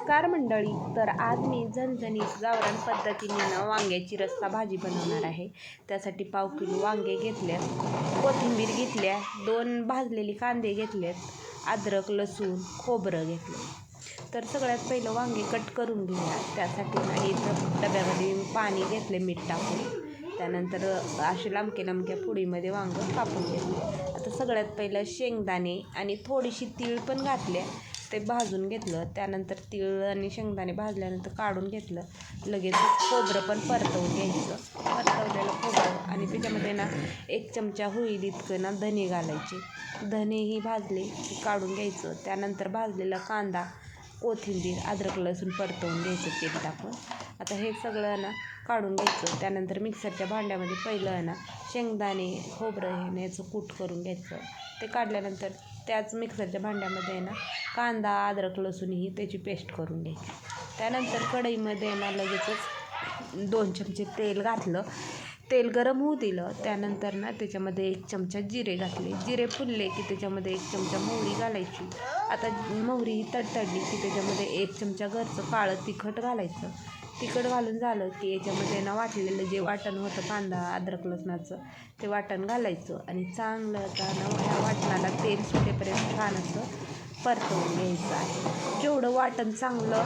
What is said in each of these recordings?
नमस्कार मंडळी. तर आज मी झणझणीत गावरान पद्धतीने वांग्याची रस्सा भाजी बनवणार आहे. त्यासाठी पाव किलो वांगे घेतले, कोथिंबीर घेतल्या, 2 भाजलेली कांदे घेतलेत, अद्रक लसूण खोबरं घेतलं. तर सगळ्यात पहिलं वांगे कट करून घेऊया. त्यासाठी इथं डब्यामध्ये पाणी घेतले मीठ टाकून. त्यानंतर असे लांबक्या फोडीमध्ये वांगं कापून घेतले. आता सगळ्यात पहिलं शेंगदाणे आणि थोडीशी तीळ पण घातले, ते भाजून घेतलं. त्यानंतर तीळ आणि शेंगदाणे भाजल्यानंतर काढून घेतलं. लगेच खोबरं पण परतवून घ्यायचं. परतवलेलं खोबरं आणि त्याच्यामध्ये 1 चमचा होईल इतकं धने घालायचे. धनेही भाजले की काढून घ्यायचं. त्यानंतर भाजलेला कांदा, कोथिंबीर, अद्रक लसूण परतवून घ्यायचं तेल टाकून. आता हे सगळं काढून घ्यायचं. त्यानंतर मिक्सरच्या भांड्यामध्ये पहिलं शेंगदाणे खोबरं याचं कूट करून घ्यायचं. ते काढल्यानंतर त्याच मिक्सरच्या भांड्यामध्ये कांदा अद्रक लसूण ही त्याची पेस्ट करून घ्यायची. त्यानंतर कढईमध्ये लगेचच 2 चमचे तेल घातलं. तेल गरम होऊ दिलं. त्यानंतर त्याच्यामध्ये 1 चमचा जिरे घातले. जिरे फुलले की त्याच्यामध्ये 1 चमचा मोहरी घालायची. आता मोहरी ही तडतडली की त्याच्यामध्ये 1 चमचा घरचं काळं तिखट घालायचं. तिखट घालून झालं की याच्यामध्ये वाटलेलं जे वाटण होतं कांदा अद्रक लसणाचं ते वाटण घालायचं आणि चांगलं ह्या वाटणाला तेल सुटेपर्यंत छान असं परतवून घ्यायचं आहे. जेवढं वाटण चांगलं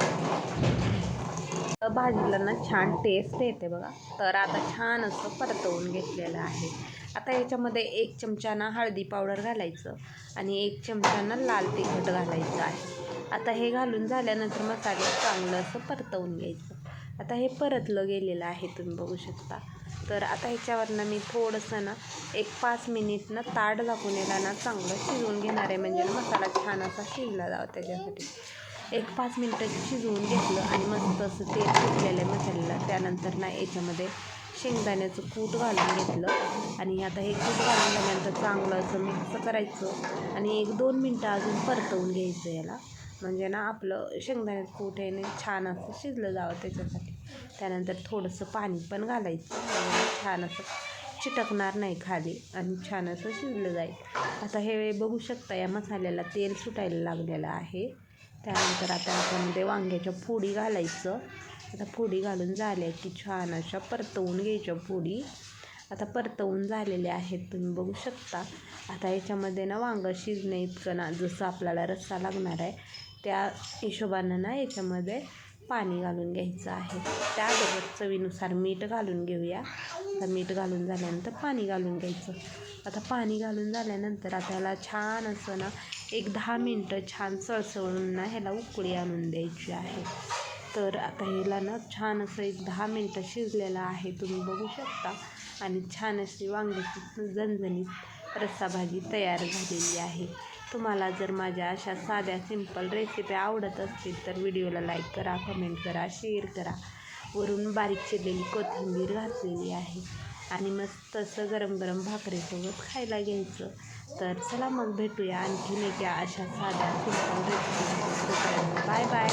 भाजीला छान टेस्ट येते बघा. तर आता छान असं परतवून घेतलेलं आहे. आता याच्यामध्ये 1 चमचा हळदी पावडर घालायचं आणि 1 चमचा लाल तिखट घालायचं आहे. आता हे घालून झाल्यानंतर मसाले चांगलं असं परतवून घ्यायचं. आता हे परतलं गेलेलं आहे, तुम्ही बघू शकता. तर आता ह्याच्यावरनं मी थोडंसं 1-5 मिनिट ताट झाकून याला चांगलं शिजवून घेणार आहे. म्हणजे मसाला छान असा शिजला जावा त्याच्यासाठी 1-5 मिनटं शिजवून घेतलं आणि मस्त असं तेल सुटलेलं आहे मसाल्याला. त्यानंतर याच्यामध्ये शेंगदाण्याचं कूट घालून घेतलं आणि आता हे कूट घालून झाल्यानंतर चांगलं असं मिक्स करायचं आणि 1-2 मिनटं अजून परतवून घ्यायचं याला. म्हणजे आपलं शेंगदाण्याचं कूट आहे छान असं शिजलं जावं त्याच्यासाठी. त्यानंतर थोडंसं पाणी पण घालायचं म्हणजे छान असं चिटकणार नाही खाली आणि छान असं शिजलं जाईल. आता हे बघू शकता या मसाल्याला तेल सुटायला लागलेलं आहे. त्यानंतर आता याच्यामध्ये वांग्याच्या फोडी घालायचं. आता फोडी घालून झाल्या की छान अशा परतवून घ्यायच्या फोडी. आता परतवून झालेले आहेत, तुम्ही बघू शकता. आता याच्यामध्ये वांगं शिजणे इतकं जसं आपल्याला रस्सा लागणार आहे त्या हिशोबानं याच्यामध्ये पाणी घालून घ्यायचं आहे. त्याबरोबर चवीनुसार मीठ घालून घेऊया. आता मीठ घालून झाल्यानंतर पाणी घालून घ्यायचं. आता पाणी घालून झाल्यानंतर आता ह्याला छान असं 1-10 मिनटं छान सळसळून ह्याला उकळी आणून द्यायची आहे. तर आता ह्याला छान असं 1-10 मिनटं शिजलेलं आहे, तुम्ही बघू शकता. आणि छान अशी वांग्याची झणझणीत रस्सा भाजी तयार झालेली आहे. तुम्हाला जर माझ्या अशा साध्या सिंपल रेसिपी आवडत असतील तर व्हिडिओला लाईक करा, कमेंट करा, शेअर करा. वरून बारीक चिरलेली कोथिंबीर घातलेली आहे आणि मस्त असं गरम गरम भाकरीसोबत खायला घ्यायचं. तर चला मग भेटूया आणखीन एका अशा साध्या सिंपल रेसिपी. Bye bye.